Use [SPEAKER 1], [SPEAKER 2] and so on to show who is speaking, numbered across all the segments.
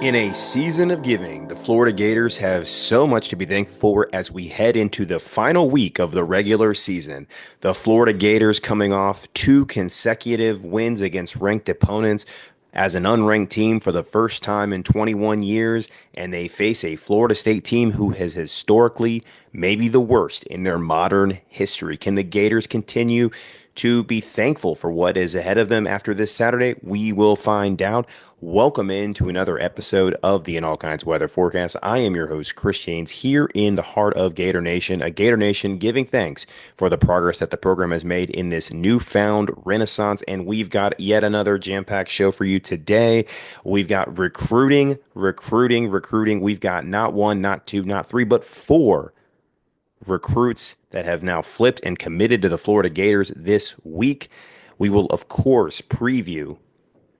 [SPEAKER 1] In a season of giving, the Florida Gators have so much to be thankful for as we head into the final week of the regular season. The Florida Gators coming off two consecutive wins against ranked opponents as an unranked team for the first time in 21 years, and they face a Florida State team who has historically maybe the worst in their modern history. Can the Gators continue to be thankful for what is ahead of them after this Saturday? We will find out. Welcome into another episode of the In All Kinds Weather Forecast. I am your host, Chris James, here in the heart of Gator Nation, a Gator Nation giving thanks for the progress that the program has made in this newfound renaissance. And we've got yet another jam-packed show for you today. We've got recruiting. We've got not one, not two, not three, but four recruits that have now flipped and committed to the Florida Gators this week. We will, of course, preview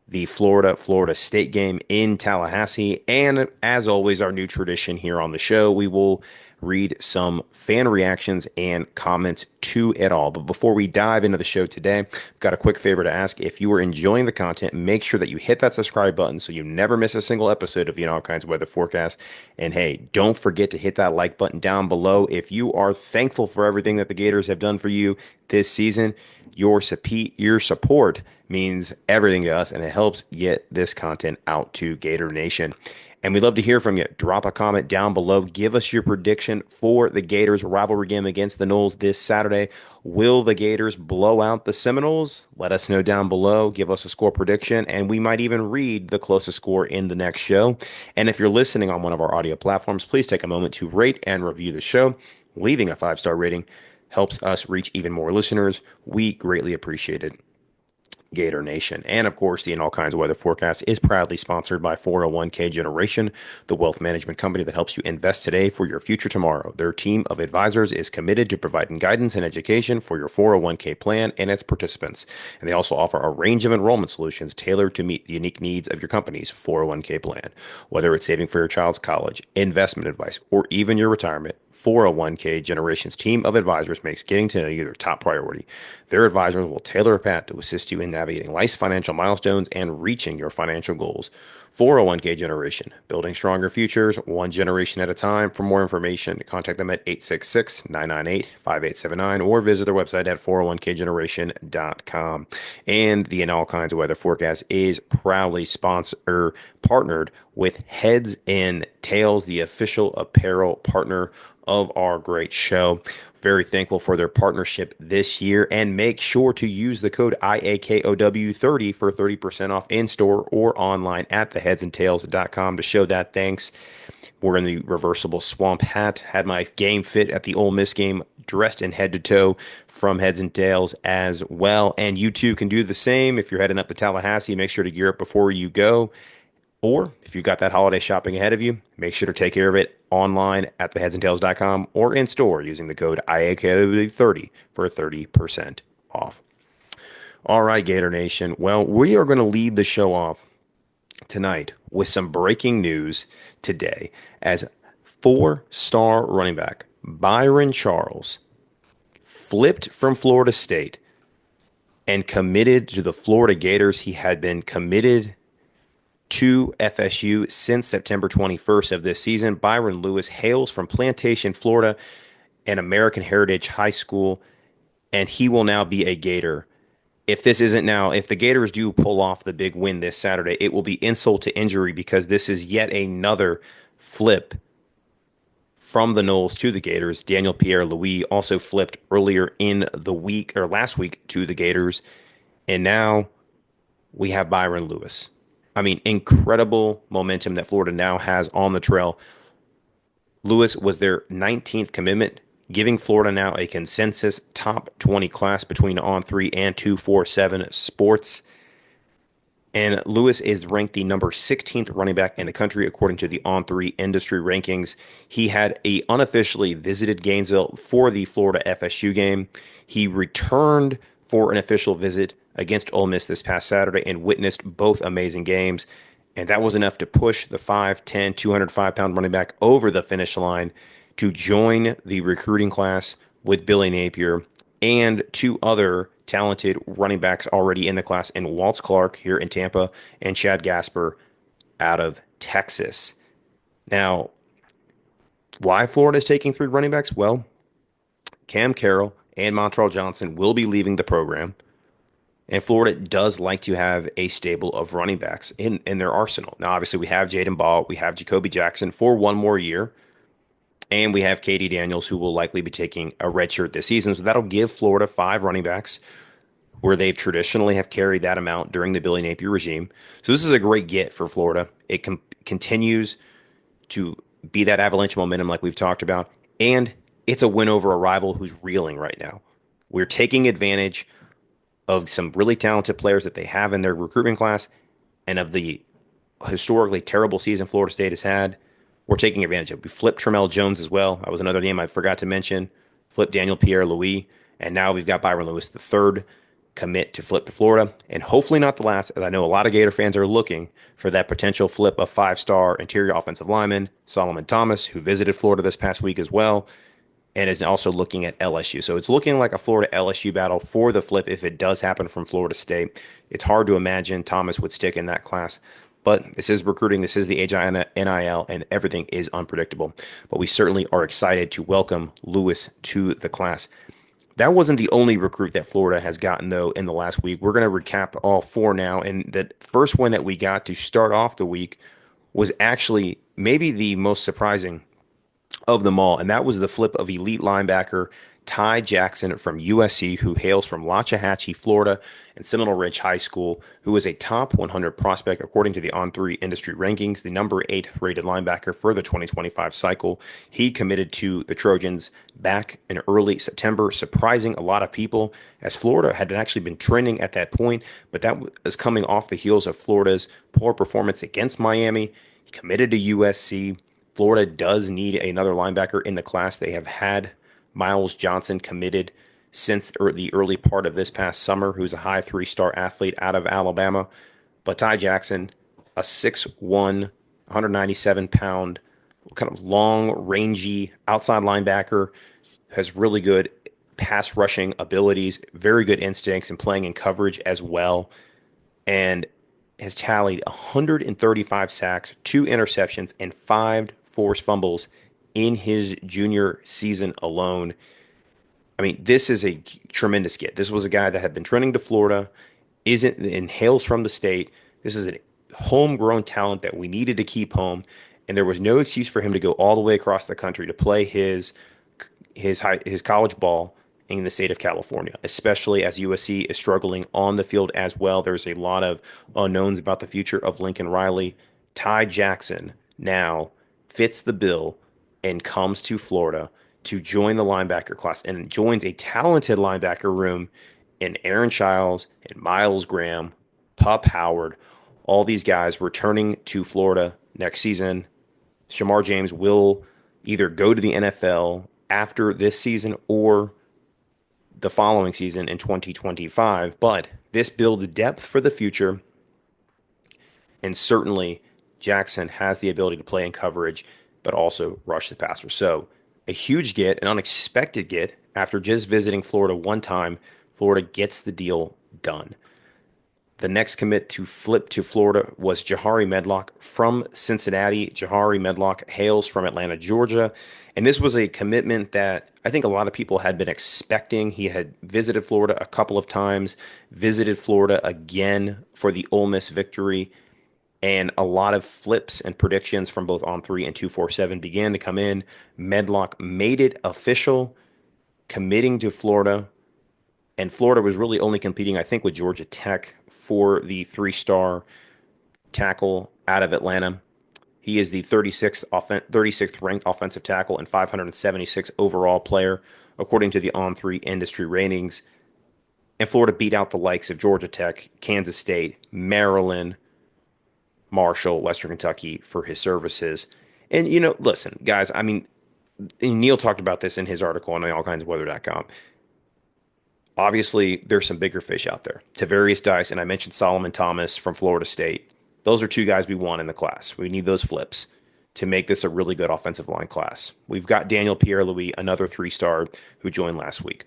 [SPEAKER 1] the Florida State game in Tallahassee. And as always, our new tradition here on the show, we will read some fan reactions and comments to it all. But before we dive into the show today, I've got a quick favor to ask. If you are enjoying the content, make sure that you hit that subscribe button so you never miss a single episode of All Kinds of Weather Forecast. And hey, don't forget to hit that like button down below. If you are thankful for everything that the Gators have done for you this season, your support means everything to us, and it helps get this content out to Gator Nation. And we'd love to hear from you. Drop a comment down below. Give us your prediction for the Gators rivalry game against the Noles this Saturday. Will the Gators blow out the Seminoles? Let us know down below. Give us a score prediction, and we might even read the closest score in the next show. And if you're listening on one of our audio platforms, please take a moment to rate and review the show. Leaving a 5-star rating helps us reach even more listeners. We greatly appreciate it. Gator Nation. And of course, the In All Kinds of Weather Forecast is proudly sponsored by 401k Generation, the wealth management company that helps you invest today for your future tomorrow. Their team of advisors is committed to providing guidance and education for your 401k plan and its participants. And they also offer a range of enrollment solutions tailored to meet the unique needs of your company's 401k plan. Whether it's saving for your child's college, investment advice, or even your retirement, 401k Generation's team of advisors makes getting to know you their top priority. Their advisors will tailor a path to assist you in navigating life's financial milestones and reaching your financial goals. 401k Generation, building stronger futures, one generation at a time. For more information, contact them at 866-998-5879 or visit their website at 401kgeneration.com. And the In All Kinds of Weather Forecast is proudly partnered with Heads and Tails, the official apparel partner of our great show. Very thankful for their partnership this year, and make sure to use the code IAKOW30 for 30% off in store or online at theheadsandtails.com to show that thanks. We're in the reversible swamp hat. Had my game fit at the Ole Miss game, dressed in head to toe from Heads and Tails as well. And you too can do the same. If you're heading up to Tallahassee, make sure to gear up before you go. Or if you've got that holiday shopping ahead of you, make sure to take care of it online at theheadsandtails.com or in store using the code IAKW30 for 30% off. All right, Gator Nation. Well, we are going to lead the show off tonight with some breaking news today as 4-star running back Byron Charles flipped from Florida State and committed to the Florida Gators. He had been committed to FSU since September 21st of this season. Byron Lewis hails from Plantation, Florida, an American Heritage High School, and he will now be a Gator. If the Gators do pull off the big win this Saturday, it will be insult to injury because this is yet another flip from the Noles to the Gators. Daniel Pierre-Louis also flipped earlier in the week or last week to the Gators, and now we have Byron Lewis. I mean, incredible momentum that Florida now has on the trail. Lewis was their 19th commitment, giving Florida now a consensus top 20 class between On3 and 247 Sports. And Lewis is ranked the number 16th running back in the country according to the On3 industry rankings. He had unofficially visited Gainesville for the Florida FSU game. He returned for an official visit against Ole Miss this past Saturday and witnessed both amazing games. And that was enough to push the 5'10", 205-pound running back over the finish line to join the recruiting class with Billy Napier and two other talented running backs already in the class in Waltz Clark here in Tampa and Chad Gasper out of Texas. Now, why Florida is taking three running backs? Well, Cam Carroll and Montrell Johnson will be leaving the program. And Florida does like to have a stable of running backs in their arsenal. Now, obviously, we have Jaden Ball, we have Jacoby Jackson for one more year, and we have Katie Daniels, who will likely be taking a red shirt this season. So that'll give Florida five running backs where they've traditionally have carried that amount during the Billy Napier regime. So this is a great get for Florida. It continues to be that avalanche momentum like we've talked about, and it's a win over a rival who's reeling right now. We're taking advantage of some really talented players that they have in their recruitment class and of the historically terrible season Florida State has had. We're taking advantage of it. We flipped Tremel Jones as well. That was another name I forgot to mention. Flipped Daniel Pierre Louis. And now we've got Byron Lewis, the third commit to flip to Florida. And hopefully not the last, as I know a lot of Gator fans are looking for that potential flip of five-star interior offensive lineman, Solomon Thomas, who visited Florida this past week as well and is also looking at LSU. So it's looking like a Florida LSU battle for the flip if it does happen from Florida State. It's hard to imagine Thomas would stick in that class, but this is recruiting, this is the NIL, and everything is unpredictable. But we certainly are excited to welcome Lewis to the class. That wasn't the only recruit that Florida has gotten, though, in the last week. We're going to recap all four now. And the first one that we got to start off the week was actually maybe the most surprising of them all, and that was the flip of elite linebacker Ty Jackson from USC, who hails from Lochahatchee, Florida, and Seminole Ridge High School, who is a top 100 prospect according to the On3 industry rankings, the number 8 rated linebacker for the 2025 cycle. He committed to the Trojans back in early September, surprising a lot of people, as Florida had actually been trending at that point, but that was coming off the heels of Florida's poor performance against Miami. He committed to USC. Florida does need another linebacker in the class. They have had Miles Johnson committed since the early part of this past summer, who's a high three-star athlete out of Alabama. But Ty Jackson, a 6'1", 197-pound, kind of long, rangy outside linebacker, has really good pass rushing abilities, very good instincts, and playing in coverage as well. And has tallied 135 sacks, two interceptions, and five forced fumbles in his junior season alone. I mean, this is a tremendous get. This was a guy that had been trending to Florida, isn't and hails from the state. This is a homegrown talent that we needed to keep home, and there was no excuse for him to go all the way across the country to play his college ball in the state of California, especially as USC is struggling on the field as well. There's a lot of unknowns about the future of Lincoln Riley. Ty Jackson now fits the bill and comes to Florida to join the linebacker class and joins a talented linebacker room in Aaron Childs and Miles Graham, Pup Howard, all these guys returning to Florida next season. Shamar James will either go to the NFL after this season or the following season in 2025. But this builds depth for the future. And certainly Jackson has the ability to play in coverage, but also rush the passer. So a huge get, an unexpected get after just visiting Florida one time. Florida gets the deal done. The next commit to flip to Florida was Jahari Medlock from Cincinnati. Jahari Medlock hails from Atlanta, Georgia. And this was a commitment that I think a lot of people had been expecting. He had visited Florida a couple of times, visited Florida again for the Ole Miss victory. And a lot of flips and predictions from both On3 and 247 began to come in. Medlock made it official, committing to Florida. And Florida was really only competing, I think, with Georgia Tech for the three-star tackle out of Atlanta. He is the 36th ranked offensive tackle and 576 overall player, according to the On3 industry ratings. And Florida beat out the likes of Georgia Tech, Kansas State, Maryland, Marshall, Western Kentucky for his services. And, listen, guys, I mean, Neil talked about this in his article on allkindsofweather.com. Obviously, there's some bigger fish out there. Tavarius Dice, and I mentioned Solomon Thomas from Florida State. Those are two guys we want in the class. We need those flips to make this a really good offensive line class. We've got Daniel Pierre Louis, another three-star who joined last week.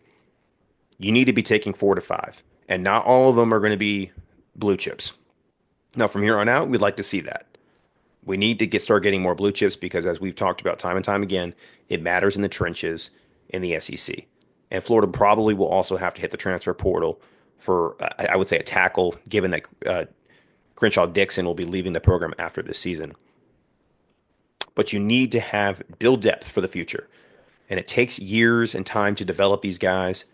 [SPEAKER 1] You need to be taking 4 to 5, and not all of them are going to be blue chips. Now, from here on out, we'd like to see that. We need to start getting more blue chips because, as we've talked about time and time again, it matters in the trenches in the SEC. And Florida probably will also have to hit the transfer portal for, I would say, a tackle, given that Crenshaw Dixon will be leaving the program after this season. But you need to have build depth for the future. And it takes years and time to develop these guys.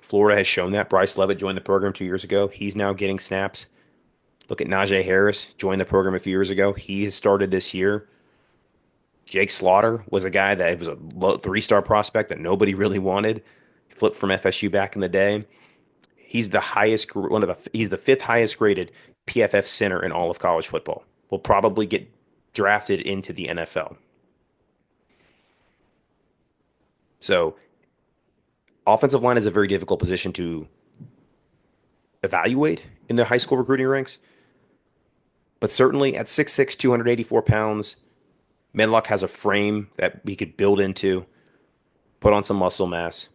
[SPEAKER 1] Florida has shown that. Bryce Levitt joined the program 2 years ago. He's now getting snaps. Look at Najee Harris, joined the program a few years ago. He has started this year. Jake Slaughter was a guy that was a 3-star prospect that nobody really wanted. He flipped from FSU back in the day. He's the highest, he's the fifth highest graded PFF center in all of college football. Will probably get drafted into the NFL. So, offensive line is a very difficult position to evaluate in the high school recruiting ranks. But certainly at 6'6", 284 pounds, Medlock has a frame that we could build into, put on some muscle mass,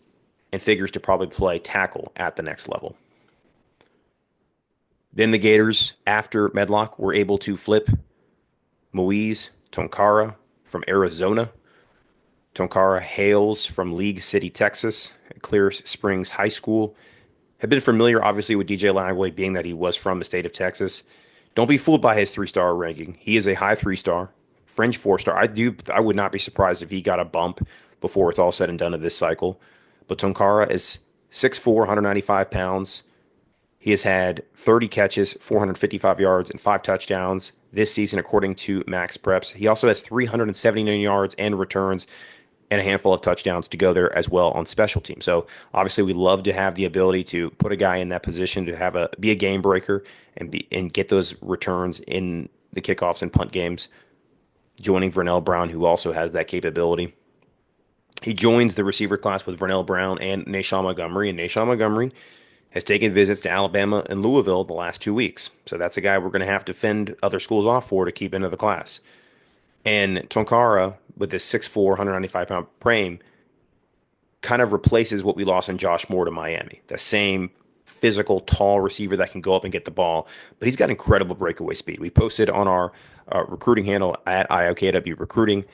[SPEAKER 1] and figures to probably play tackle at the next level. Then the Gators, after Medlock, were able to flip Moise Tonkara from Arizona. Tonkara hails from League City, Texas, at Clear Springs High School. Have been familiar, obviously, with DJ Lagway, being that he was from the state of Texas. Don't be fooled by his 3-star ranking. He is a high 3-star, fringe 4-star. I would not be surprised if he got a bump before it's all said and done of this cycle. But Tonkara is 6'4", 195 pounds. He has had 30 catches, 455 yards, and 5 touchdowns this season, according to Max Preps. He also has 379 yards and returns and a handful of touchdowns to go there as well on special teams. So obviously, we love to have the ability to put a guy in that position to be a game breaker and get those returns in the kickoffs and punt games. Joining Vernell Brown, who also has that capability. He joins the receiver class with Vernell Brown and Nashawn Montgomery, and Nashawn Montgomery has taken visits to Alabama and Louisville the last 2 weeks. So that's a guy we're going to have to fend other schools off for to keep into the class. And Tonkara, with this 6'4", 195-pound frame, kind of replaces what we lost in Josh Moore to Miami. The same physical, tall receiver that can go up and get the ball, but he's got incredible breakaway speed. We posted on our recruiting handle at IOKW Recruiting.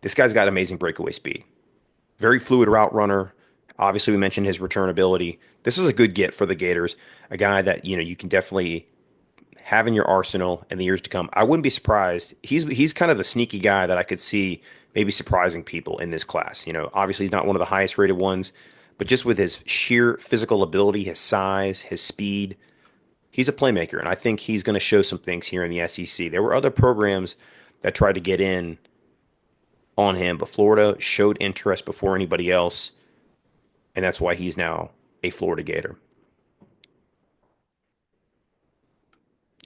[SPEAKER 1] This guy's got amazing breakaway speed. Very fluid route runner. Obviously, we mentioned his return ability. This is a good get for the Gators, a guy that you can definitely have in your arsenal in the years to come. I wouldn't be surprised. He's kind of the sneaky guy that I could see maybe surprising people in this class. Obviously he's not one of the highest rated ones, but just with his sheer physical ability, his size, his speed, he's a playmaker, and I think he's going to show some things here in the SEC. There were other programs that tried to get in on him, but Florida showed interest before anybody else, and that's why he's now a Florida Gator.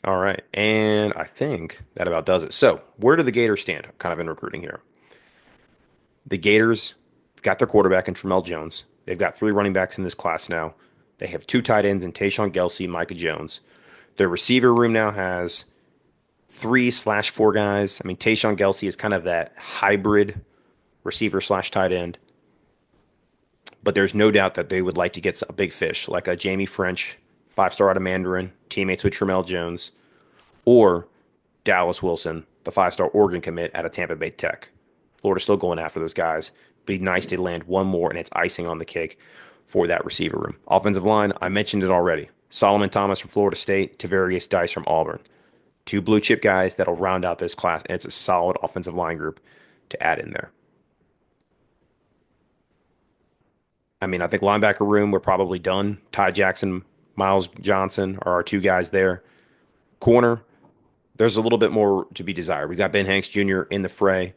[SPEAKER 1] All right. And I think that about does it. So, where do the Gators stand kind of in recruiting here? The Gators got their quarterback in Tramel Jones. They've got 3 running backs in this class now. They have 2 tight ends in Tayshawn Gelsey, Micah Jones. Their receiver room now has 3/4 guys. I mean, Tayshawn Gelsey is kind of that hybrid receiver/tight end. But there's no doubt that they would like to get a big fish like a Jamie French, 5-star out of Mandarin, teammates with Tramel Jones, or Dallas Wilson, the 5-star Oregon commit out of Tampa Bay Tech. Florida's still going after those guys. Be nice to land one more, and it's icing on the cake for that receiver room. Offensive line, I mentioned it already. Solomon Thomas from Florida State, Tavarius Dice from Auburn. 2 blue chip guys that'll round out this class, and it's a solid offensive line group to add in there. I mean, I think linebacker room, we're probably done. Ty Jackson, Miles Johnson are our 2 guys there. Corner, there's a little bit more to be desired. We got Ben Hanks Jr. in the fray.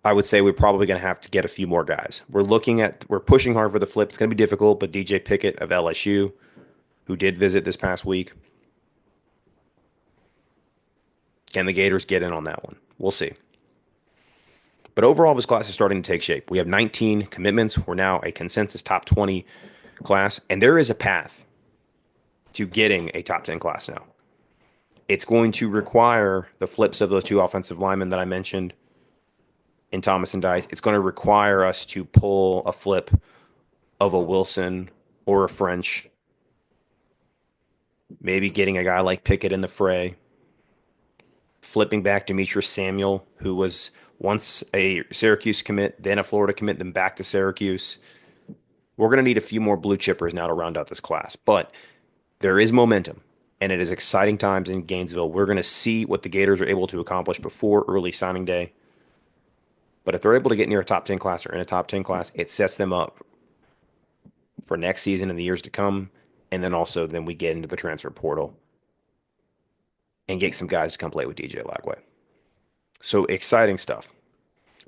[SPEAKER 1] I would say we're probably going to have to get a few more guys. We're pushing hard for the flip. It's going to be difficult, but DJ Pickett of LSU, who did visit this past week, can the Gators get in on that one? We'll see. But overall, this class is starting to take shape. We have 19 commitments. We're now a consensus top 20 class, and there is a path to getting a top 10 class now. It's going to require the flips of those 2 offensive linemen that I mentioned in Thomas and Dice. It's going to require us to pull a flip of a Wilson or a French, maybe getting a guy like Pickett in the fray. flipping back Demetrius Samuel, who was once a Syracuse commit, then a Florida commit, then back to Syracuse. We're going to need a few more blue chippers now to round out this class, but there is momentum, and it is exciting times in Gainesville. We're going to see what the Gators are able to accomplish before early signing day. But if they're able to get near a top 10 class or in a top 10 class, it sets them up for next season and the years to come. And then also, then we get into the transfer portal and get some guys to come play with DJ Lagway. So exciting stuff.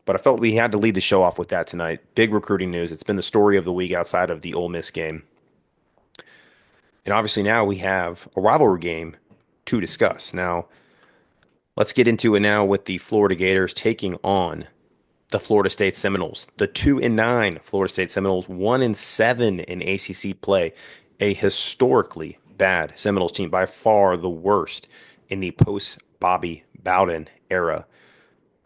[SPEAKER 1] But I felt we had to lead the show off with that tonight. Big recruiting news. It's been the story of the week outside of the Ole Miss game. And obviously now we have a rivalry game to discuss. Now, let's get into it now with the Florida Gators taking on the Florida State Seminoles. The 2-9 Florida State Seminoles, 1-7 in ACC play. A historically bad Seminoles team, by far the worst in the post Bobby Bowden era,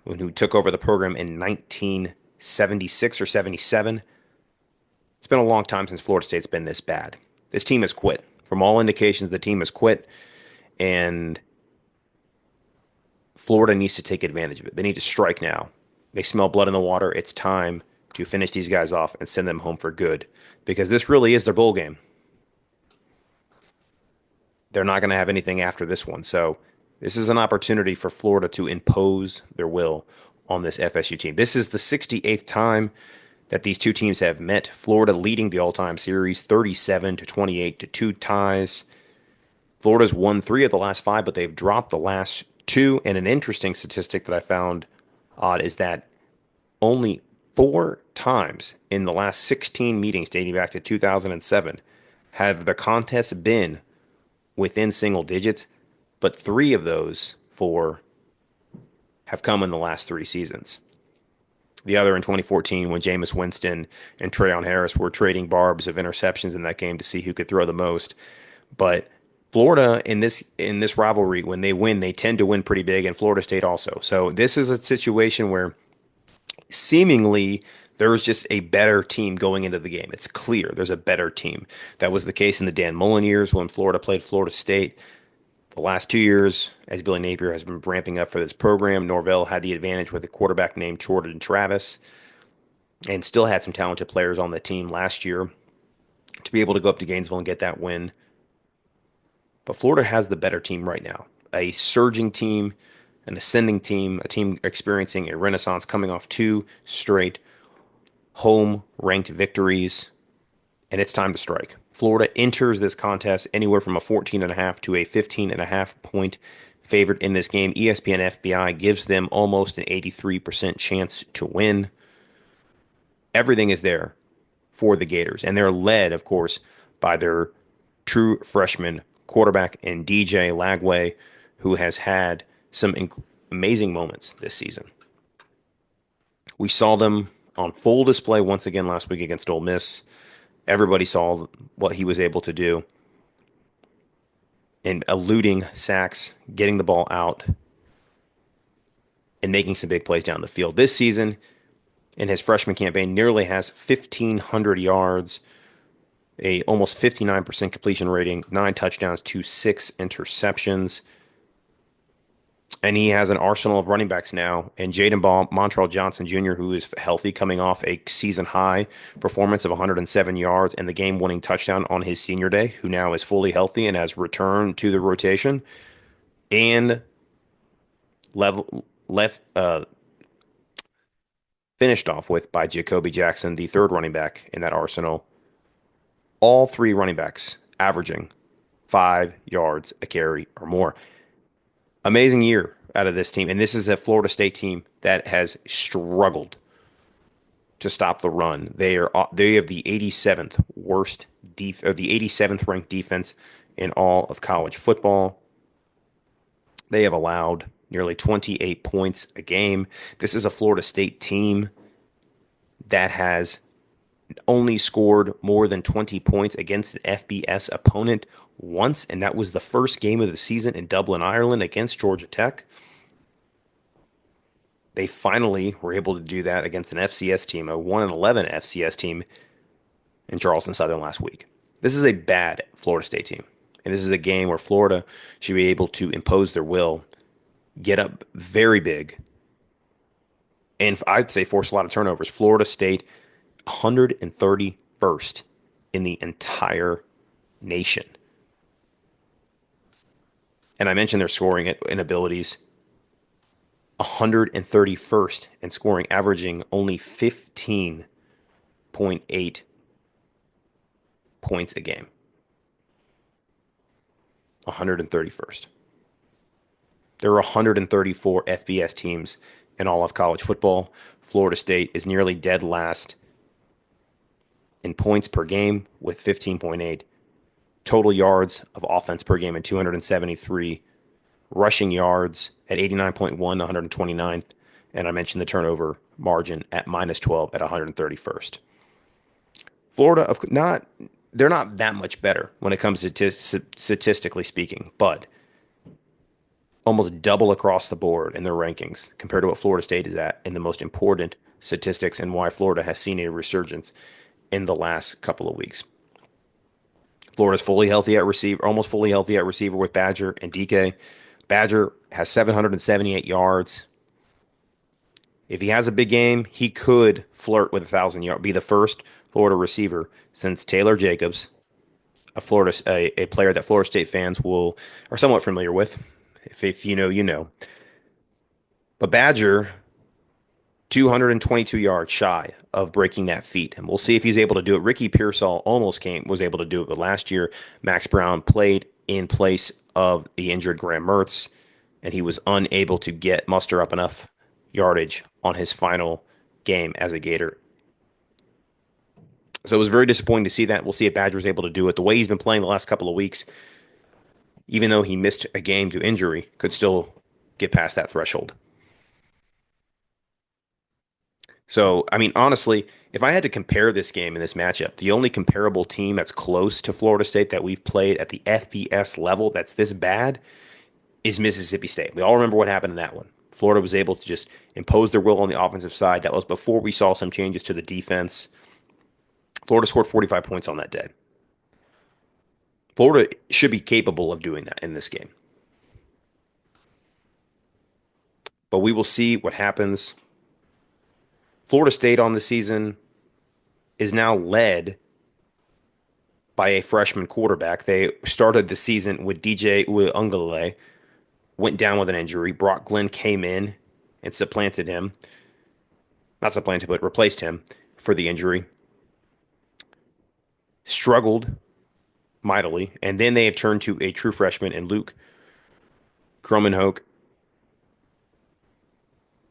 [SPEAKER 1] who took over the program in 1976 or 77. It's been a long time since Florida State's been this bad. This team has quit. From all indications, the team has quit, and Florida needs to take advantage of it. They need to strike now. They smell blood in the water. It's time to finish these guys off and send them home for good, because this really is their bowl game. They're not going to have anything after this one. So this is an opportunity for Florida to impose their will on this FSU team. This is the 68th time that these two teams have met. Florida leading the all-time series 37-28 to two ties. Florida's won 3 of the last 5, but they've dropped the last 2. And an interesting statistic that I found odd is that only 4 times in the last 16 meetings dating back to 2007 have the contests been within single digits, but 3 of those 4 have come in the last 3 seasons. The other in 2014 when Jameis Winston and Trayon Harris were trading barbs of interceptions in that game to see who could throw the most. But Florida in this rivalry, when they win, they tend to win pretty big, and Florida State also. So this is a situation where seemingly there's just a better team going into the game. It's clear there's a better team. That was the case in the Dan Mullen years when Florida played Florida State. The last 2 years, as Billy Napier has been ramping up for this program, Norvell had the advantage with a quarterback named Jordan Travis and still had some talented players on the team last year to be able to go up to Gainesville and get that win. But Florida has the better team right now. A surging team, an ascending team, a team experiencing a renaissance coming off 2 straight home-ranked victories, and it's time to strike. Florida enters this contest anywhere from a 14.5 to a 15.5 point favorite in this game. ESPN FBI gives them almost an 83% chance to win. Everything is there for the Gators, and they're led, of course, by their true freshman quarterback in DJ Lagway, who has had some amazing moments this season. We saw them on full display once again last week against Ole Miss. Everybody saw what he was able to do in eluding sacks, getting the ball out, and making some big plays down the field. This season, in his freshman campaign, nearly has 1,500 yards, a almost 59% completion rating, 9 touchdowns to 6 interceptions. And he has an arsenal of running backs now. And Jaden Ball, Montrell Johnson Jr., who is healthy, coming off a season-high performance of 107 yards and the game-winning touchdown on his senior day, who now is fully healthy and has returned to the rotation. And finished off with by Jacoby Jackson, the third running back in that arsenal. All 3 running backs averaging 5 yards a carry or more. Amazing year out of this team. And this is a Florida State team that has struggled to stop the run. They have the 87th worst or the 87th ranked defense in all of college football. They have allowed nearly 28 points a game. This is a Florida State team that has only scored more than 20 points against an FBS opponent once, and that was the first game of the season in Dublin, Ireland against Georgia Tech. They finally were able to do that against an FCS team, a 1-11 FCS team in Charleston Southern last week. This is a bad Florida State team, and this is a game where Florida should be able to impose their will, get up very big, and I'd say force a lot of turnovers. Florida State 131st in the entire nation. And I mentioned their scoring inabilities. 131st in scoring, averaging only 15.8 points a game. 131st. There are 134 FBS teams in all of college football. Florida State is nearly dead last in points per game with 15.8, total yards of offense per game at 273, rushing yards at 89.1, 129th, and I mentioned the turnover margin at minus 12 at 131st. Florida, of not they're not that much better when it comes to statistically speaking, but almost double across the board in their rankings compared to what Florida State is at in the most important statistics and why Florida has seen a resurgence in the last couple of weeks. Florida's fully healthy at receiver, almost fully healthy at receiver with Badger and DK. Badger has 778 yards. If he has a big game, he could flirt with 1,000 yards, be the first Florida receiver since Taylor Jacobs, a player that Florida State fans will are somewhat familiar with. If you know, you know. But Badger 222 yards shy of breaking that feat. And we'll see if he's able to do it. Ricky Pearsall was able to do it, but last year Max Brown played in place of the injured Graham Mertz, and he was unable to muster up enough yardage on his final game as a Gator. So it was very disappointing to see that. We'll see if Badger's able to do it. The way he's been playing the last couple of weeks, even though he missed a game to injury, could still get past that threshold. So, I mean, honestly, if I had to compare this game and this matchup, the only comparable team that's close to Florida State that we've played at the FBS level that's this bad is Mississippi State. We all remember what happened in that one. Florida was able to just impose their will on the offensive side. That was before we saw some changes to the defense. Florida scored 45 points on that day. Florida should be capable of doing that in this game. But we will see what happens. Florida State on the season is now led by a freshman quarterback. They started the season with DJ Uiagalelei, went down with an injury. Brock Glenn came in and supplanted him. Not supplanted, but replaced him for the injury. Struggled mightily. And then they have turned to a true freshman in Luke Kromenhoek,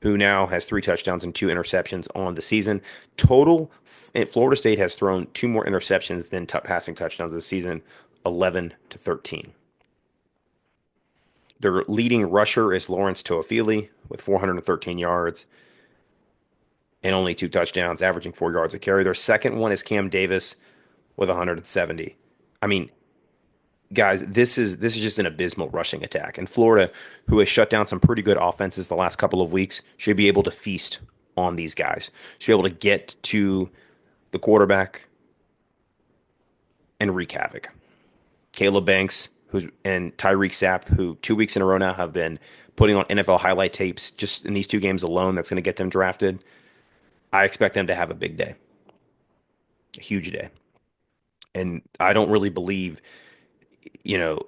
[SPEAKER 1] who now has 3 touchdowns and 2 interceptions on the season. Total, Florida State has thrown 2 more interceptions than passing touchdowns this season, 11-13. Their leading rusher is Lawrence Toafili with 413 yards and only 2 touchdowns, averaging 4 yards a carry. Their second one is Cam Davis with 170. I mean, guys, this is just an abysmal rushing attack. And Florida, who has shut down some pretty good offenses the last couple of weeks, should be able to feast on these guys. Should be able to get to the quarterback and wreak havoc. Caleb Banks, and Tyreek Sapp, who 2 weeks in a row now have been putting on NFL highlight tapes just in these 2 games alone, that's going to get them drafted. I expect them to have a big day, a huge day. And I don't really believe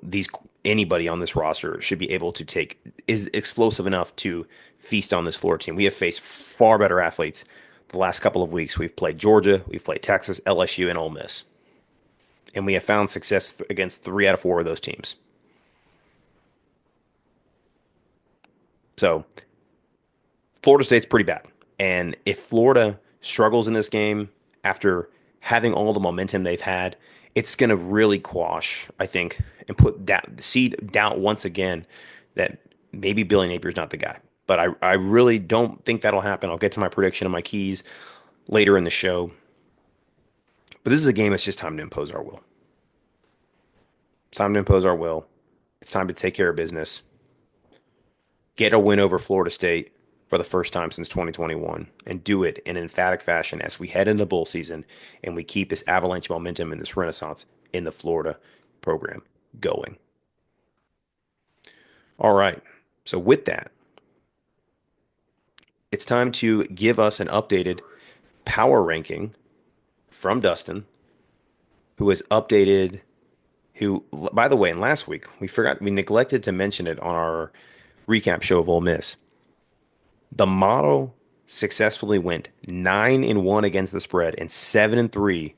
[SPEAKER 1] these anybody on this roster should be able to is explosive enough to feast on this Florida team. We have faced far better athletes the last couple of weeks. We've played Georgia, we've played Texas, LSU, and Ole Miss, and we have found success against 3 out of 4 of those teams. So Florida State's pretty bad, and if Florida struggles in this game after having all the momentum they've had, it's going to really quash, I think, and put that seed doubt once again that maybe Billy Napier's not the guy. But I really don't think that'll happen. I'll get to my prediction and my keys later in the show. But this is a game that's just time to impose our will. It's time to impose our will. It's time to take care of business. Get a win over Florida State for the first time since 2021 and do it in an emphatic fashion as we head into bowl season and we keep this avalanche momentum and this renaissance in the Florida program going. All right. So with that, it's time to give us an updated power ranking from Dustin, who has updated, who, by the way, in last week, we neglected to mention it on our recap show of Ole Miss. The model successfully went 9-1 against the spread and 7-3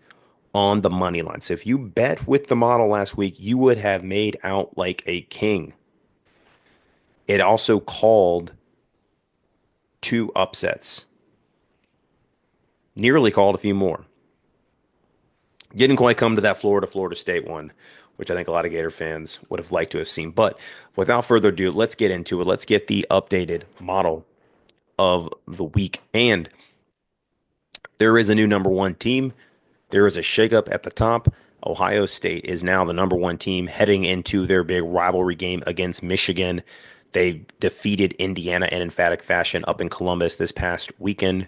[SPEAKER 1] on the money line. So if you bet with the model last week, you would have made out like a king. It also called two upsets, nearly called a few more. Didn't quite come to that Florida State one, which I think a lot of Gator fans would have liked to have seen. But without further ado, let's get into it. Let's get the updated model of the week. And there is a new number one team. There is a shakeup at the top. Ohio State is now the number one team heading into their big rivalry game against Michigan. They defeated Indiana in emphatic fashion up in Columbus this past weekend.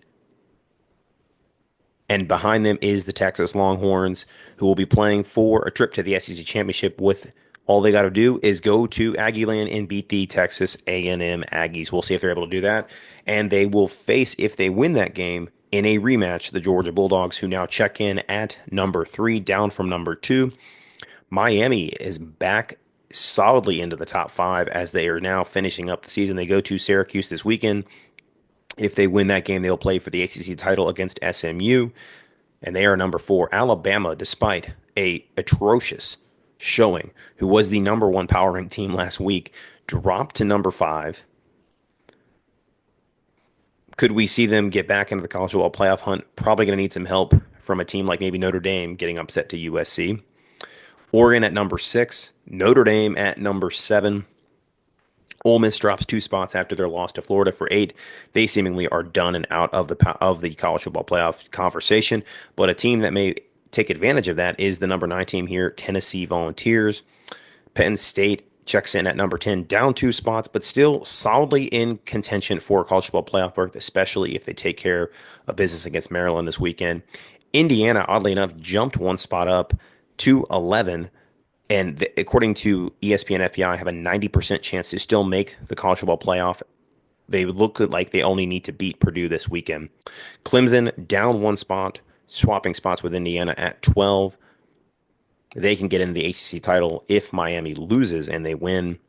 [SPEAKER 1] And behind them is the Texas Longhorns, who will be playing for a trip to the SEC Championship with all they got to do is go to Aggieland and beat the Texas A&M Aggies. We'll see if they're able to do that. And they will face, if they win that game, in a rematch, the Georgia Bulldogs, who now check in at number 3, down from number 2. Miami is back solidly into the top 5 as they are now finishing up the season. They go to Syracuse this weekend. If they win that game, they'll play for the ACC title against SMU, and they are number 4. Alabama, despite a atrocious showing, who was the number 1 power rank team last week, dropped to number 5. Could we see them get back into the college football playoff hunt? Probably going to need some help from a team like maybe Notre Dame getting upset to USC. Oregon at number 6, Notre Dame at number 7. Ole Miss drops 2 spots after their loss to Florida for 8. They seemingly are done and out of the college football playoff conversation. But a team that may take advantage of that is the number 9 team here, Tennessee Volunteers. Penn State checks in at number 10, down 2 spots, but still solidly in contention for a college football playoff berth, especially if they take care of business against Maryland this weekend. Indiana, oddly enough, jumped 1 spot up to 11. And according to ESPN FPI, have a 90% chance to still make the college football playoff. They look like they only need to beat Purdue this weekend. Clemson down 1 spot, swapping spots with Indiana at 12. They can get into the ACC title if Miami loses and they win.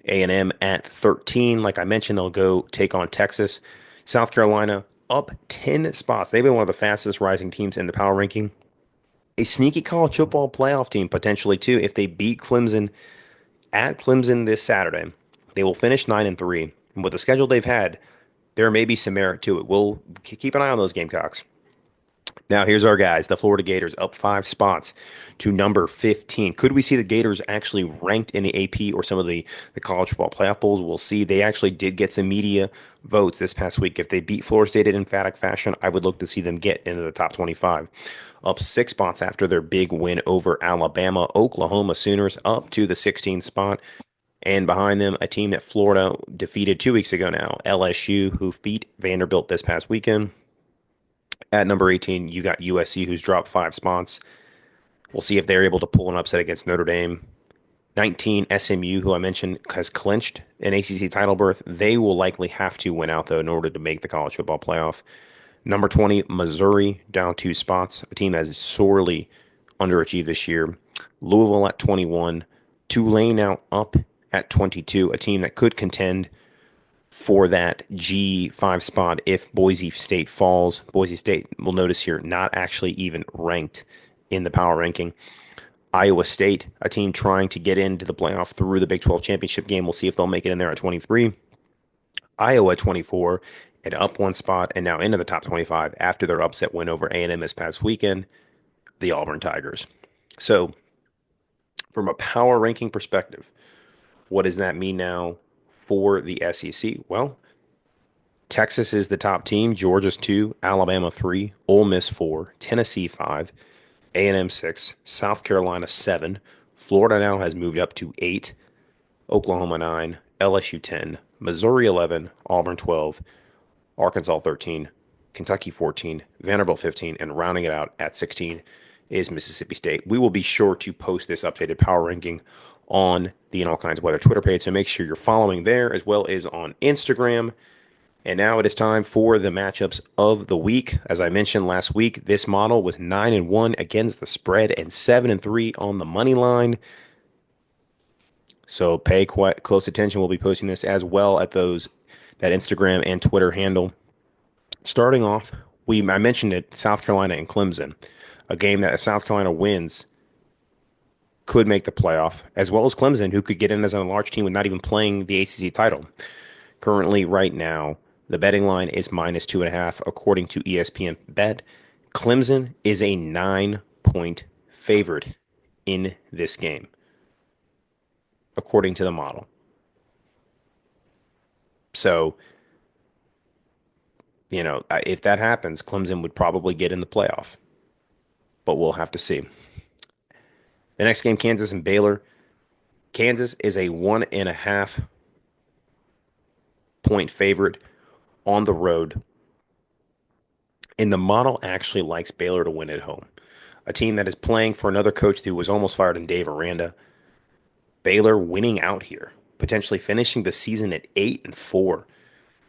[SPEAKER 1] A&M at 13. Like I mentioned, they'll go take on Texas. South Carolina up 10 spots. They've been one of the fastest rising teams in the power ranking. A sneaky college football playoff team potentially too if they beat Clemson at Clemson this Saturday. They will finish 9-3. And with the schedule they've had, there may be some merit to it. We'll keep an eye on those Gamecocks. Now, here's our guys. The Florida Gators up 5 spots to number 15. Could we see the Gators actually ranked in the AP or some of the college football playoff bowls? We'll see. They actually did get some media votes this past week. If they beat Florida State in emphatic fashion, I would look to see them get into the top 25. Up 6 spots after their big win over Alabama. Oklahoma Sooners up to the 16th spot. And behind them, a team that Florida defeated 2 weeks ago now, LSU, who beat Vanderbilt this past weekend. At number 18, you got USC, who's dropped 5 spots. We'll see if they're able to pull an upset against Notre Dame. 19, SMU, who I mentioned, has clinched an ACC title berth. They will likely have to win out, though, in order to make the college football playoff. Number 20, Missouri, down 2 spots. A team that has sorely underachieved this year. Louisville at 21. Tulane now up at 22. A team that could contend for that G5 spot if Boise State falls. Boise State, we'll notice here, not actually even ranked in the power ranking. Iowa State, a team trying to get into the playoff through the Big 12 championship game. We'll see if they'll make it in there at 23. Iowa at 24 and up 1 spot and now into the top 25 after their upset win over A&M this past weekend, the Auburn Tigers. So from a power ranking perspective, what does that mean now for the SEC? Well, Texas is the top team. Georgia's 2, Alabama 3, Ole Miss 4, Tennessee 5, A&M 6, South Carolina 7. Florida now has moved up to 8, Oklahoma 9, LSU 10, Missouri 11, Auburn 12, Arkansas 13, Kentucky 14, Vanderbilt 15, and rounding it out at 16 is Mississippi State. We will be sure to post this updated power ranking on the In All Kinds of Weather Twitter page. So make sure you're following there as well as on Instagram. And now it is time for the matchups of the week. As I mentioned last week, this model was 9-1 against the spread and 7-3 on the money line. So pay quite close attention. We'll be posting this as well at those that Instagram and Twitter handle. Starting off, I mentioned it, South Carolina and Clemson, a game that if South Carolina wins could make the playoff, as well as Clemson, who could get in as a large team with not even playing the ACC title. Currently, right now, the betting line is -2.5 according to ESPN Bet. Clemson is a 9-point favorite in this game, according to the model. So, if that happens, Clemson would probably get in the playoff, but we'll have to see. The next game, Kansas and Baylor. Kansas is a 1.5-point favorite on the road, and the model actually likes Baylor to win at home. A team that is playing for another coach who was almost fired in Dave Aranda. Baylor winning out here, potentially finishing the season at 8-4,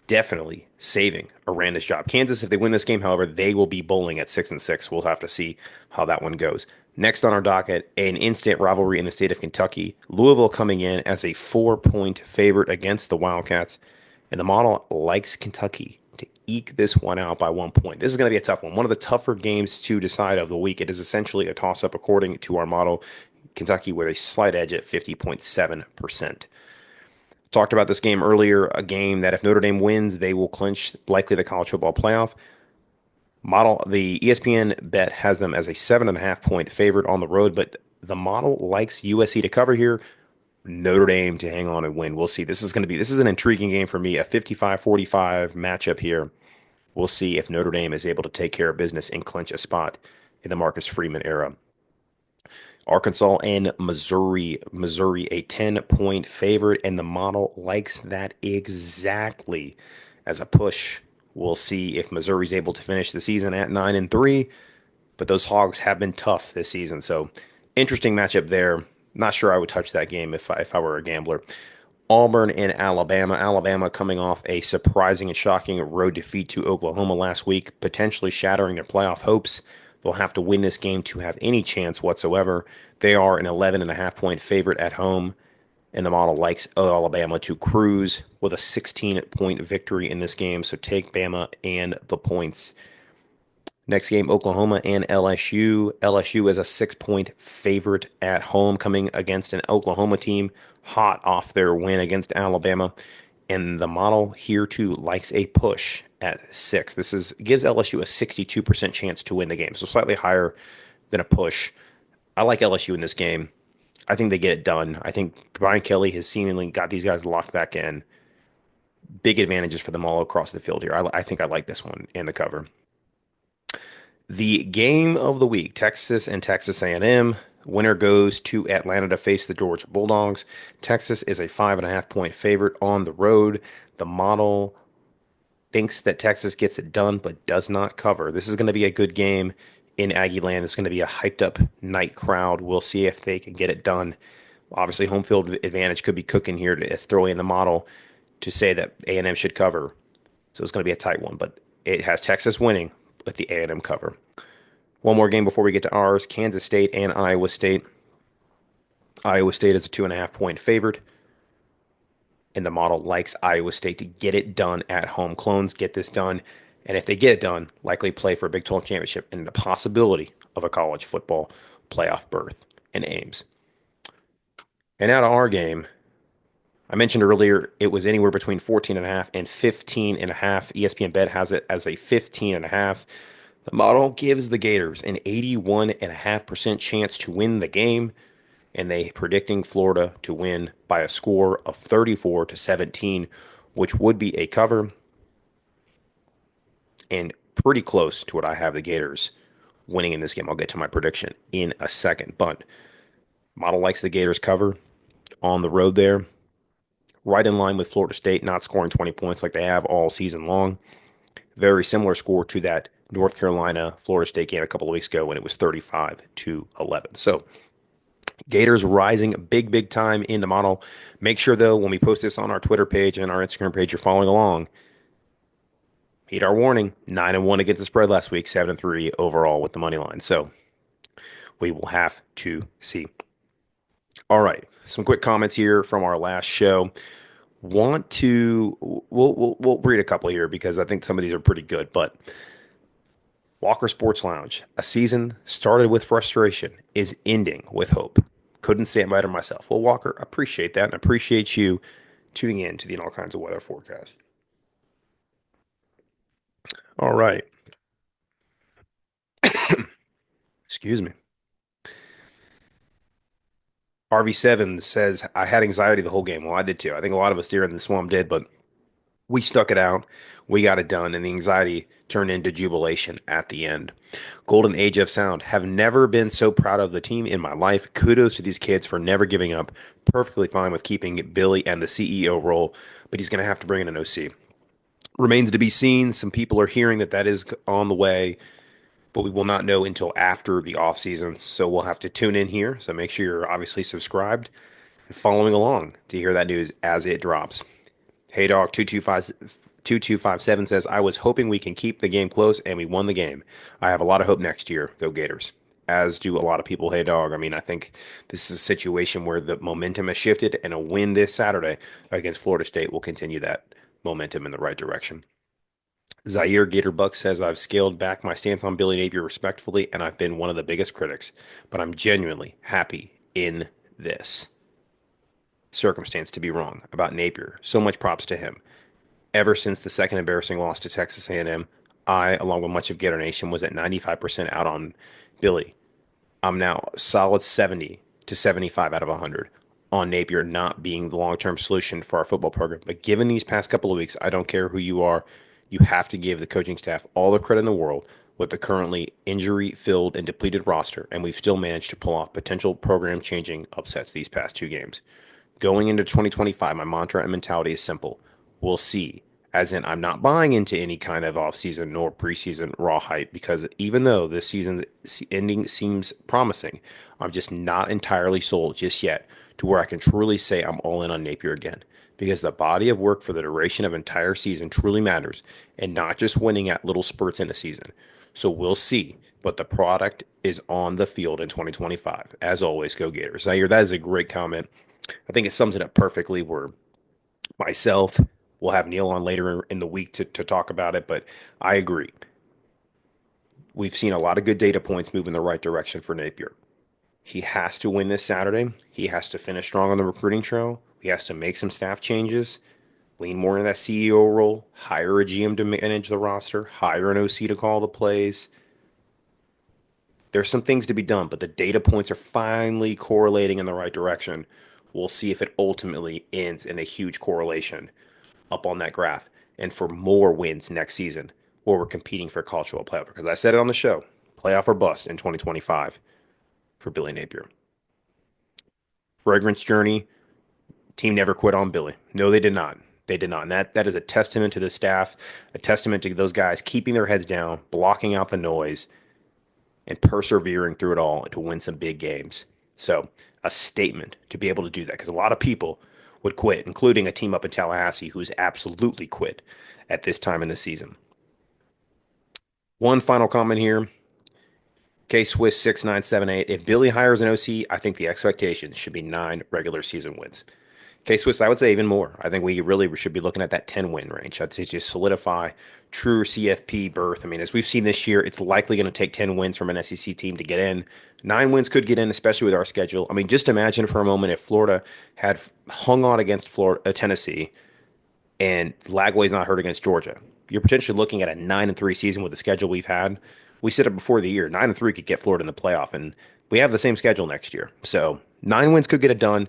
[SPEAKER 1] definitely saving Aranda's job. Kansas, if they win this game, however, they will be bowling at 6-6. We'll have to see how that one goes. Next on our docket, an instant rivalry in the state of Kentucky. Louisville coming in as a 4-point favorite against the Wildcats, and the model likes Kentucky to eke this one out by 1 point. This is going to be a tough one of the tougher games to decide of the week. It is essentially a toss-up according to our model. Kentucky with a slight edge at 50.7%. Talked about this game earlier, a game that if Notre Dame wins, they will clinch likely the college football playoff. Model, the ESPN Bet has them as a 7.5-point favorite on the road, but the model likes USC to cover here, Notre Dame to hang on and win. We'll see. This is an intriguing game for me, a 55-45 matchup here. We'll see if Notre Dame is able to take care of business and clinch a spot in the Marcus Freeman era. Arkansas and Missouri. Missouri, a 10-point favorite, and the model likes that exactly as a push. We'll see if Missouri's able to finish the season at 9-3, but those Hogs have been tough this season. So interesting matchup there. Not sure I would touch that game if I were a gambler. Auburn and Alabama. Alabama coming off a surprising and shocking road defeat to Oklahoma last week, potentially shattering their playoff hopes. They'll have to win this game to have any chance whatsoever. They are an 11.5-point favorite at home, and the model likes Alabama to cruise with a 16-point victory in this game. So take Bama and the points. Next game, Oklahoma and LSU. LSU is a 6-point favorite at home, coming against an Oklahoma team hot off their win against Alabama. And the model here too likes a push at 6. Gives LSU a 62% chance to win the game, so slightly higher than a push. I like LSU in this game. I think they get it done. I think Brian Kelly has seemingly got these guys locked back in. Big advantages for them all across the field here. I think I like this one and the cover. The game of the week, Texas and Texas A&M. Winner goes to Atlanta to face the Georgia Bulldogs. Texas is a 5.5-point favorite on the road. The model thinks that Texas gets it done, but does not cover. This is going to be a good game in Aggie Land. It's going to be a hyped up night crowd. We'll see if they can get it done. Obviously, home field advantage could be cooking here to throw in the model to say that A&M should cover. So it's going to be a tight one, but it has Texas winning with the A&M cover. One more game before we get to ours, Kansas State and Iowa State. Iowa State is a 2.5-point favorite, and the model likes Iowa State to get it done at home. Clones get this done, and if they get it done, likely play for a Big 12 championship and the possibility of a college football playoff berth in Ames. And now to our game. I mentioned earlier it was anywhere between 14.5 and 15.5. ESPN Bet has it as a 15.5. The model gives the Gators an 81.5% chance to win the game, and they predicting Florida to win by a score of 34-17, which would be a cover and pretty close to what I have the Gators winning in this game. I'll get to my prediction in a second, but model likes the Gators cover on the road there. Right in line with Florida State, not scoring 20 points like they have all season long. Very similar score to that North Carolina Florida State game a couple of weeks ago when it was 35-11. So Gators rising big, big time in the model. Make sure, though, when we post this on our Twitter page and our Instagram page, you're following along. Heed our warning 9-1 against the spread last week, 7-3 overall with the money line. So we will have to see. All right. Some quick comments here from our last show. Want to, we'll read a couple here because I think some of these are pretty good. But Walker Sports Lounge, a season started with frustration, is ending with hope. Couldn't say it better myself. Well, Walker, appreciate that and appreciate you tuning in to the All Kinds of Weather forecast. All right. Excuse me. RV7 says, I had anxiety the whole game. Well, I did too. I think a lot of us here in the swamp did, but we stuck it out. We got it done, and the anxiety turned into jubilation at the end. Golden Age of Sound. Have never been so proud of the team in my life. Kudos to these kids for never giving up. Perfectly fine with keeping Billy and the CEO role, but he's going to have to bring in an OC. Remains to be seen. Some people are hearing that that is on the way, but we will not know until after the offseason. So we'll have to tune in here. So make sure you're obviously subscribed and following along to hear that news as it drops. Hey Dog 2257 says, I was hoping we can keep the game close and we won the game. I have a lot of hope next year. Go Gators. As do a lot of people. Hey Dog. I mean, I think this is a situation where the momentum has shifted and a win this Saturday against Florida State will continue that momentum in the right direction. Zaire Gatorbuck says, I've scaled back my stance on Billy Napier respectfully, and I've been one of the biggest critics, but I'm genuinely happy in this circumstance to be wrong about Napier. So much props to him. Ever since the second embarrassing loss to Texas A&M, I, along with much of Gator Nation, was at 95% out on Billy. I'm now solid 70 to 75 out of 100 on Napier not being the long-term solution for our football program. But given these past couple of weeks, I don't care who you are, you have to give the coaching staff all the credit in the world with the currently injury-filled and depleted roster, and we've still managed to pull off potential program-changing upsets these past two games. Going into 2025, my mantra and mentality is simple. We'll see. As in, I'm not buying into any kind of offseason nor preseason raw hype because even though this season ending seems promising, I'm just not entirely sold just yet to where I can truly say I'm all in on Napier again. Because the body of work for the duration of an entire season truly matters and not just winning at little spurts in a season. So we'll see. But the product is on the field in 2025. As always, go Gators. Now, that is a great comment. I think it sums it up perfectly. Where myself, we'll have Neil on later in the week to talk about it, but I agree. We've seen a lot of good data points move in the right direction for Napier. He has to win this Saturday. He has to finish strong on the recruiting trail. He has to make some staff changes, lean more in that CEO role, hire a GM to manage the roster, hire an OC to call the plays. There's some things to be done, but the data points are finally correlating in the right direction. We'll see if it ultimately ends in a huge correlation up on that graph and for more wins next season where we're competing for cultural playoff. Because I said it on the show, playoff or bust in 2025 for Billy Napier. Fragrance Journey, team never quit on Billy. No, they did not. They did not. And that is a testament to the staff, a testament to those guys keeping their heads down, blocking out the noise, and persevering through it all to win some big games. So, a statement to be able to do that because a lot of people would quit, including a team up in Tallahassee who's absolutely quit at this time in the season. One final comment here. K Swiss 6978. If Billy hires an OC, I think the expectations should be 9 regular season wins. K Swiss, I would say even more. I think we really should be looking at that 10-win range. I'd say just solidify true CFP berth. I mean, as we've seen this year, it's likely going to take 10 wins from an SEC team to get in. 9 wins could get in, especially with our schedule. I mean, just imagine for a moment if Florida had hung on against Tennessee and Lagway's not hurt against Georgia. You're potentially looking at a 9-3 season with the schedule we've had. We said it before the year. 9-3 could get Florida in the playoff, and we have the same schedule next year. So 9 wins could get it done.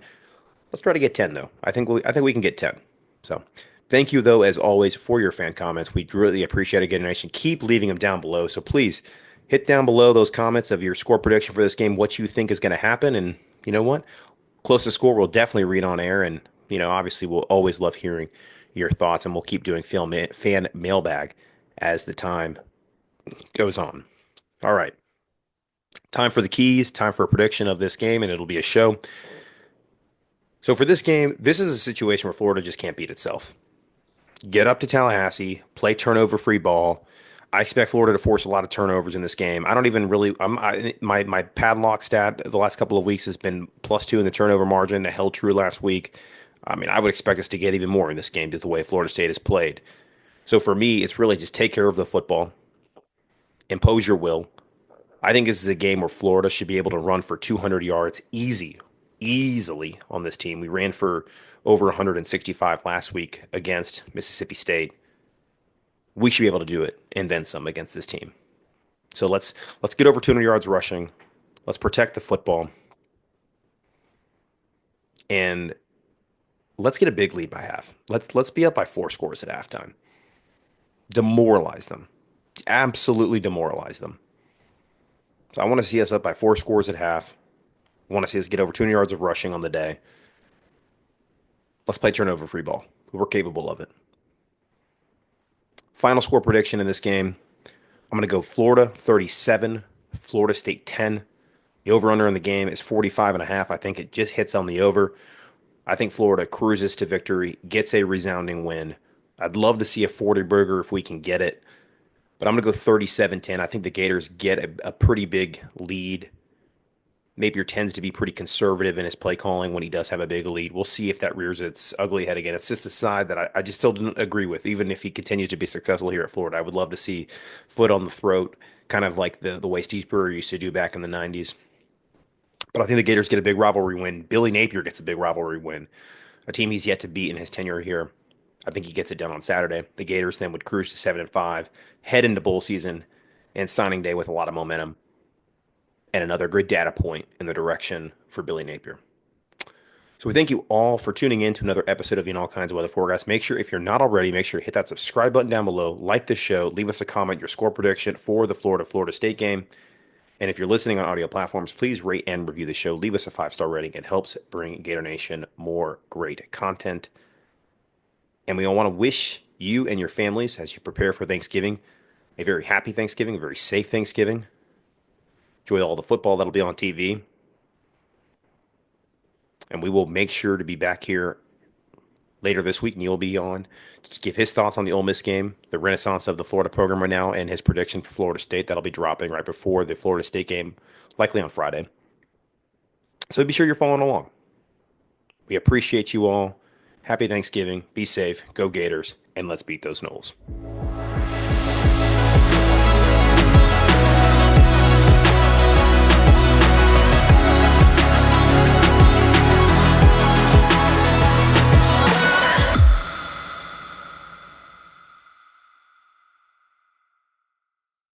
[SPEAKER 1] Let's try to get 10 though. I think we can get 10. So thank you though, as always, for your fan comments. We really appreciate it, Gator Nation. Keep leaving them down below. So please hit down below those comments of your score prediction for this game, what you think is going to happen, and you know what? Closest score we'll definitely read on air, and obviously we'll always love hearing your thoughts, and we'll keep doing fan mailbag as the time goes on. All right. Time for the keys, time for a prediction of this game, and it'll be a show. So for this game, this is a situation where Florida just can't beat itself. Get up to Tallahassee, play turnover free ball. I expect Florida to force a lot of turnovers in this game. I don't even really. My padlock stat the last couple of weeks has been +2 in the turnover margin. That held true last week. I mean, I would expect us to get even more in this game due to the way Florida State has played. So for me, it's really just take care of the football, impose your will. I think this is a game where Florida should be able to run for 200 yards easily on this team. We ran for over 165 last week against Mississippi State. We should be able to do it and then some against this team. So let's get over 200 yards rushing. Let's protect the football and let's get a big lead by half. Let's be up by 4 scores at halftime. Demoralize them. Absolutely demoralize them. So I want to see us up by 4 scores at half. I want to see us get over 200 yards of rushing on the day. Let's play turnover free ball. We're capable of it. Final score prediction in this game. I'm going to go Florida 37, Florida State 10. The over under in the game is 45 and a half. I think it just hits on the over. I think Florida cruises to victory, gets a resounding win. I'd love to see a 40 burger if we can get it, but I'm going to go 37-10. I think the Gators get a pretty big lead. Napier tends to be pretty conservative in his play calling when he does have a big lead. We'll see if that rears its ugly head again. It's just a side that I just still didn't agree with, even if he continues to be successful here at Florida. I would love to see foot on the throat, kind of like the way Steve Spurrier used to do back in the 90s. But I think the Gators get a big rivalry win. Billy Napier gets a big rivalry win. A team he's yet to beat in his tenure here. I think he gets it done on Saturday. The Gators then would cruise to 7-5, head into bowl season and signing day with a lot of momentum and another good data point in the direction for Billy Napier. So we thank you all for tuning in to another episode of All Kinds of Weather Forecast. Make sure, if you're not already, make sure to hit that subscribe button down below, like the show, leave us a comment, your score prediction for the Florida State game. And if you're listening on audio platforms, please rate and review the show. Leave us a 5-star rating. It helps bring Gator Nation more great content. And we all want to wish you and your families, as you prepare for Thanksgiving, a very happy Thanksgiving, a very safe Thanksgiving. Enjoy all the football that'll be on TV. And we will make sure to be back here later this week. Neil will be on to give his thoughts on the Ole Miss game, the renaissance of the Florida program right now, and his prediction for Florida State. That'll be dropping right before the Florida State game, likely on Friday. So be sure you're following along. We appreciate you all. Happy Thanksgiving. Be safe. Go Gators. And let's beat those Noles.